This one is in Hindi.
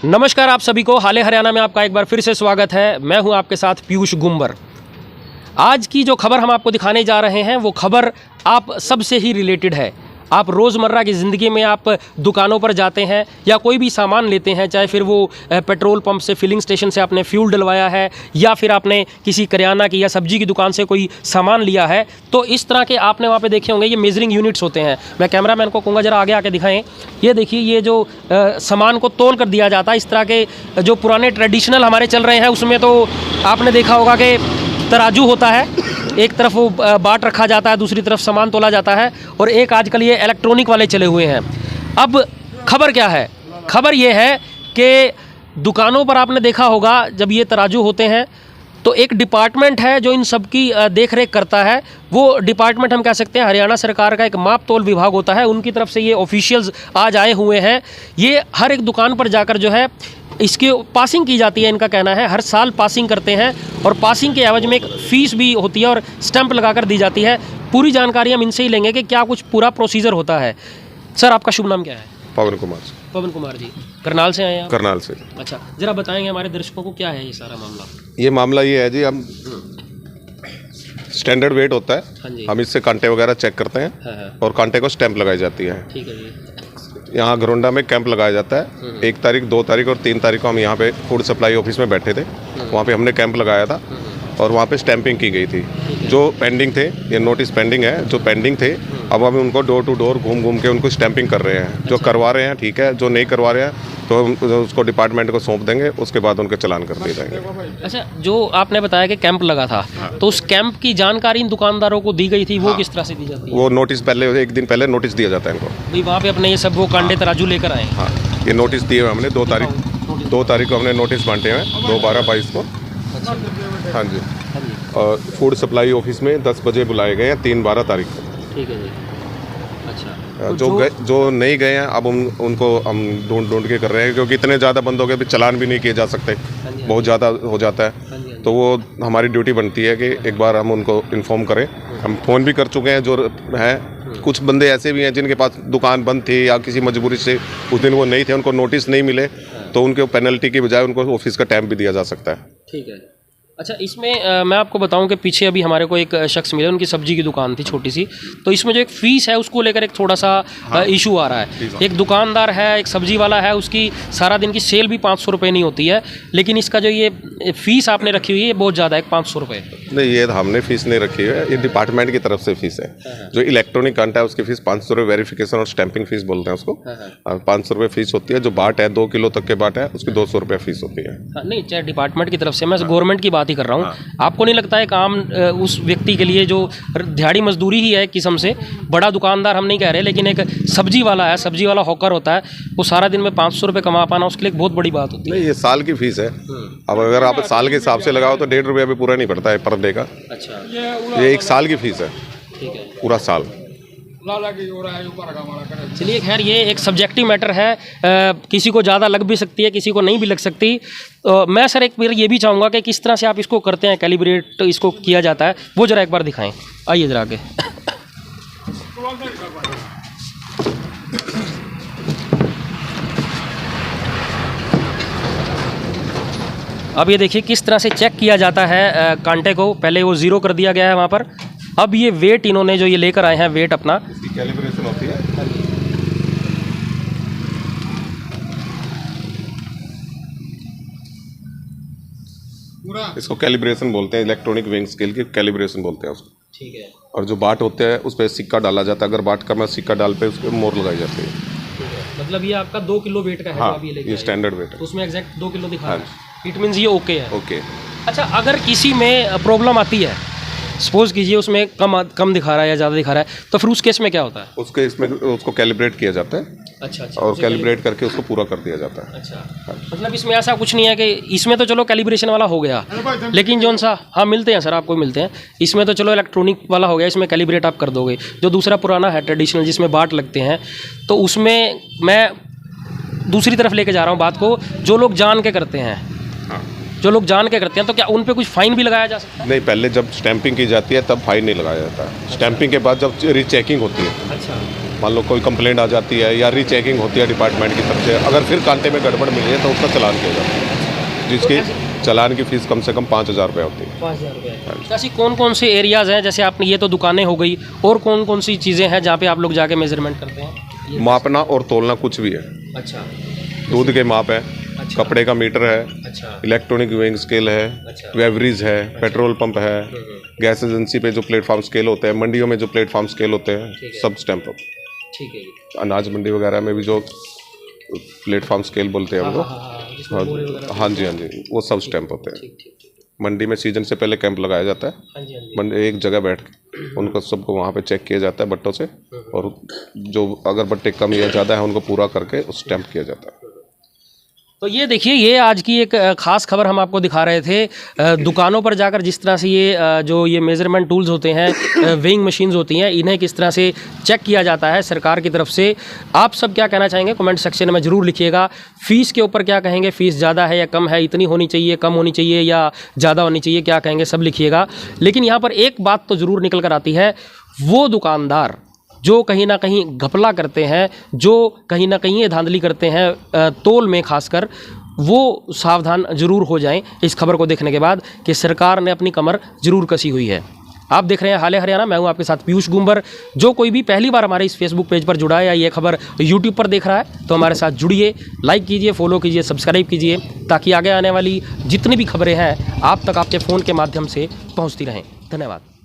नमस्कार आप सभी को हाले हरियाणा में आपका एक बार फिर से स्वागत है। मैं हूं आपके साथ पीयूष गुंबर। आज की जो खबर हम आपको दिखाने जा रहे हैं वो खबर आप सबसे ही रिलेटेड है। आप रोज़मर्रा की ज़िंदगी में आप दुकानों पर जाते हैं या कोई भी सामान लेते हैं, चाहे फिर वो पेट्रोल पंप से, फिलिंग स्टेशन से आपने फ्यूल डलवाया है या फिर आपने किसी करियाना की या सब्जी की दुकान से कोई सामान लिया है, तो इस तरह के आपने वहाँ पे देखे होंगे ये मेजरिंग यूनिट्स होते हैं। मैं कैमरामैन को कहूँगा ज़रा आगे आके दिखाएं। ये देखिए, ये जो सामान को तोल कर दिया जाता है, इस तरह के जो पुराने ट्रेडिशनल हमारे चल रहे हैं उसमें तो आपने देखा होगा कि तराजू होता है, एक तरफ वो बाट रखा जाता है, दूसरी तरफ सामान तोला जाता है, और एक आजकल ये इलेक्ट्रॉनिक वाले चले हुए हैं। अब खबर क्या है? खबर ये है कि दुकानों पर आपने देखा होगा जब ये तराजू होते हैं तो एक डिपार्टमेंट है जो इन सब की देख रेख करता है। वो डिपार्टमेंट हम कह सकते हैं हरियाणा सरकार का एक माप तोल विभाग होता है, उनकी तरफ से ये ऑफिशियल्स आज आए हुए हैं। ये हर एक दुकान पर जाकर जो है इसकी पासिंग की जाती है। इनका कहना है हर साल पासिंग करते हैं और पासिंग के एवज में एक फ़ीस भी होती है और स्टैंप लगाकर दी जाती है। पूरी जानकारी हम इनसे ही लेंगे कि क्या कुछ पूरा प्रोसीजर होता है। सर, आपका शुभ नाम क्या है? पवन कुमार। पवन कुमार जी, करनाल से आए हैं आप? करनाल से। अच्छा, ज़रा बताएंगे हमारे दर्शकों को क्या है ये सारा मामला? ये मामला ये है जी, हम स्टैंडर्ड वेट होता है। हाँ जी। हम इससे कांटे वगैरह चेक करते हैं। हाँ। और कांटे को स्टैंप लगाई जाती है। ठीक है जी। यहाँ घरोंडा में कैंप लगाया जाता है। 1 तारीख, 2 तारीख और 3 तारीख को हम यहाँ पे फूड सप्लाई ऑफिस में बैठे थे। वहाँ पे हमने कैंप लगाया था और वहाँ पे स्टैंपिंग की गई थी। जो पेंडिंग थे, ये नोटिस पेंडिंग है, जो पेंडिंग थे अब हम उनको डोर टू डोर घूम घूम के उनको स्टैंपिंग कर रहे हैं। जो करवा रहे हैं ठीक है, जो नहीं करवा रहे हैं तो हम उसको डिपार्टमेंट को सौंप देंगे, उसके बाद उनके चालान कर दिए जाएंगे। अच्छा, जो आपने बताया कि कैंप लगा था, तो उस कैंप की जानकारी इन दुकानदारों को दी गई थी, वो किस तरह से दी जाती है? वो नोटिस पहले, 1 दिन पहले नोटिस दिया जाता है इनको। भाई वहाँ पे अपने ये सब वो कांडे तराजू लेकर आए? हाँ, ये नोटिस दिए हुए हमने 2 तारीख को हमने नोटिस बांटे हैं, 2/12/22 को। हाँ जी। और फूड सप्लाई ऑफिस में 10 बजे बुलाए गए हैं 3/12 तारीख को। ठीक है जी। अच्छा, जो नहीं गए हैं अब उनको हम ढूंढ के कर रहे हैं, क्योंकि इतने ज़्यादा बंद हो गए, चालान भी नहीं किए जा सकते, बहुत ज़्यादा हो जाता है। तो वो हमारी ड्यूटी बनती है कि एक बार हम उनको इन्फॉर्म करें। हम फ़ोन भी कर चुके हैं, जो है कुछ बंदे ऐसे भी हैं जिनके पास दुकान बंद थी या किसी मजबूरी से उस दिन वो नहीं थे, उनको नोटिस नहीं मिले, तो उनके पेनल्टी की बजाय उनको ऑफिस का टाइम भी दिया जा सकता है। ठीक है। अच्छा, इसमें मैं आपको बताऊं कि पीछे अभी हमारे को एक शख्स मिले, उनकी सब्जी की दुकान थी छोटी सी, तो इसमें जो एक फ़ीस है उसको लेकर एक थोड़ा सा इशू आ रहा है। एक दुकानदार है, एक सब्जी वाला है, उसकी सारा दिन की सेल भी 500 रुपये नहीं होती है, लेकिन इसका जो ये फ़ीस आपने रखी हुई है ये बहुत ज़्यादा है, 500 रुपये। नहीं, ये हमने फ़ीस नहीं रखी है, ये डिपार्टमेंट की तरफ से फ़ीस है। जो इलेक्ट्रॉनिक कांटा है उसकी फ़ीस 500 रुपये, वेरिफिकेशन और स्टैंपिंग फ़ीस बोलते हैं उसको। 500 रुपये फ़ीस होती है। जो बाट है 2 किलो तक के बाट है उसकी 200 रुपये फ़ीस होती है। नहीं, चाहे डिपार्टमेंट की तरफ से, मैं गवर्नमेंट की बात ही कर रहा हूँ। आपको नहीं लगता है काम उस व्यक्ति के लिए जो दिहाड़ी मजदूरी ही है एक किस्म से, बड़ा दुकानदार हम नहीं कह रहे, लेकिन एक सब्जी वाला है, सब्जी वाला हॉकर होता है, वो सारा दिन में 500 रुपये कमा पाना उसके लिए एक बहुत बड़ी बात होती है। नहीं, ये साल की फ़ीस है। अब अगर आप साल के हिसाब से लगाओ तो 1.5 रुपया भी पूरा नहीं पड़ता है पर डे का। अच्छा, ये 1 साल की फ़ीस है। ठीक है, पूरा साल। चलिए खैर, ये एक सब्जेक्टिव मैटर है, किसी को ज़्यादा लग भी सकती है, किसी को नहीं भी लग सकती। मैं सर एक बार ये भी चाहूँगा कि किस तरह से आप इसको करते हैं, कैलिब्रेट इसको किया जाता है, वो ज़रा एक बार दिखाएं। आइए ज़रा आगे। अब ये देखिए किस तरह से चेक किया जाता है कांटे को। पहले वो 0 कर दिया गया है वहाँ पर, अब ये वेट इन्होंने जो ये लेकर आए हैं, वेट अपना, इसकी कैलिब्रेशन होती है। इसको कैलिब्रेशन बोलते हैं, इलेक्ट्रॉनिक वेइंग स्केल की कैलिब्रेशन बोलते हैं उसको। ठीक है। और जो बाट होते हैं उस पर सिक्का डाला जाता है। अगर बाट कम है, सिक्का डाल पे उसके मोहर लगाई जाती है। ठीक है, मतलब ये आपका 2 किलो वेट का है। हाँ, आप ये लेके ये स्टैंडर्ड वेट है। उसमें एग्जैक्ट 2 किलो दिखा रहा है। इट मीन्स ये ओके है। ओके। अच्छा, अगर किसी में प्रॉब्लम आती है, सपोज कीजिए उसमें कम दिखा रहा है या ज़्यादा दिखा रहा है, तो फिर उस केस में क्या होता है? उसके इसमें उसको कैलिब्रेट किया जाता है। अच्छा। और कैलिब्रेट करके उसको पूरा कर दिया जाता है। अच्छा, मतलब इसमें ऐसा कुछ नहीं है कि इसमें तो चलो कैलिब्रेशन वाला हो गया, लेकिन जो सा, हाँ मिलते हैं सर, आपको मिलते हैं, इसमें तो चलो इलेक्ट्रॉनिक वाला हो गया, इसमें कैलिब्रेट आप कर दोगे। जो दूसरा पुराना है ट्रेडिशनल जिसमें बाट लगते हैं, तो उसमें मैं दूसरी तरफ लेके जा रहा हूँ बात को। जो लोग जान के करते हैं, जो लोग जान के करते हैं, तो क्या उन पे कुछ फाइन भी लगाया जा सकता है? नहीं, पहले जब स्टैंपिंग की जाती है तब फाइन नहीं लगाया जाता है। स्टैंपिंग के बाद जब रीचेकिंग होती है, अच्छा, मान लो कोई कंप्लेंट आ जाती है या रीचेकिंग होती है डिपार्टमेंट की तरफ से, अगर फिर कांटे में गड़बड़ मिली है तो उसका चालान किया जाता है, जिसकी चालान की फ़ीस कम से कम 5,000 रुपये होती है। 5,000 रुपये। ऐसी कौन कौन से एरियाज़ हैं, जैसे आपने ये तो दुकानें हो गई, और कौन कौन सी चीज़ें हैं जहाँ पे आप लोग जाके मेजरमेंट करते हैं? मापना और तोलना कुछ भी है। अच्छा। दूध के माप है, अच्छा। कपड़े का मीटर है, अच्छा। इलेक्ट्रॉनिक वेइंग स्केल है, अच्छा। वेवरीज है, पेट्रोल पंप है, गैस एजेंसी पे जो प्लेटफॉर्म स्केल होते हैं, मंडियों में जो प्लेटफॉर्म स्केल होते हैं, सब स्टैंप होते हैं। ठीक है जी। अनाज मंडी वगैरह में भी जो प्लेटफॉर्म स्केल बोलते हैं हमको, हाँ जी हाँ जी, वो सब स्टैंप होते हैं। ठीक ठीक ठीक। मंडी में सीजन से पहले कैंप लगाया जाता है, हाँ जी हाँ जी। मंडी एक जगह बैठ के उनको सबको वहाँ पे चेक किया जाता है बट्टों से, और जो अगर बट्टे कम या ज़्यादा है उनको पूरा करके स्टैंप किया जाता है। तो ये देखिए, ये आज की एक ख़ास खबर हम आपको दिखा रहे थे। दुकानों पर जाकर जिस तरह से ये जो ये मेज़रमेंट टूल्स होते हैं, वेइंग मशीन्स होती हैं, इन्हें किस तरह से चेक किया जाता है सरकार की तरफ से। आप सब क्या कहना चाहेंगे कमेंट सेक्शन में ज़रूर लिखिएगा। फ़ीस के ऊपर क्या कहेंगे, फ़ीस ज़्यादा है या कम है, इतनी होनी चाहिए, कम होनी चाहिए या ज़्यादा होनी चाहिए, क्या कहेंगे सब लिखिएगा। लेकिन यहाँ पर एक बात तो ज़रूर निकल कर आती है, वो दुकानदार जो कहीं ना कहीं घपला करते हैं, जो कहीं ना कहीं ये धांधली करते हैं तोल में खासकर, वो सावधान जरूर हो जाएं इस खबर को देखने के बाद कि सरकार ने अपनी कमर जरूर कसी हुई है। आप देख रहे हैं हाले हरियाणा, मैं हूं आपके साथ पीयूष गुंबर। जो कोई भी पहली बार हमारे इस फेसबुक पेज पर जुड़ा है या ये खबर यूट्यूब पर देख रहा है तो हमारे साथ जुड़िए, लाइक कीजिए, फॉलो कीजिए, सब्सक्राइब कीजिए, ताकि आगे आने वाली जितनी भी खबरें हैं आप तक आपके फ़ोन के माध्यम से पहुँचती रहें। धन्यवाद।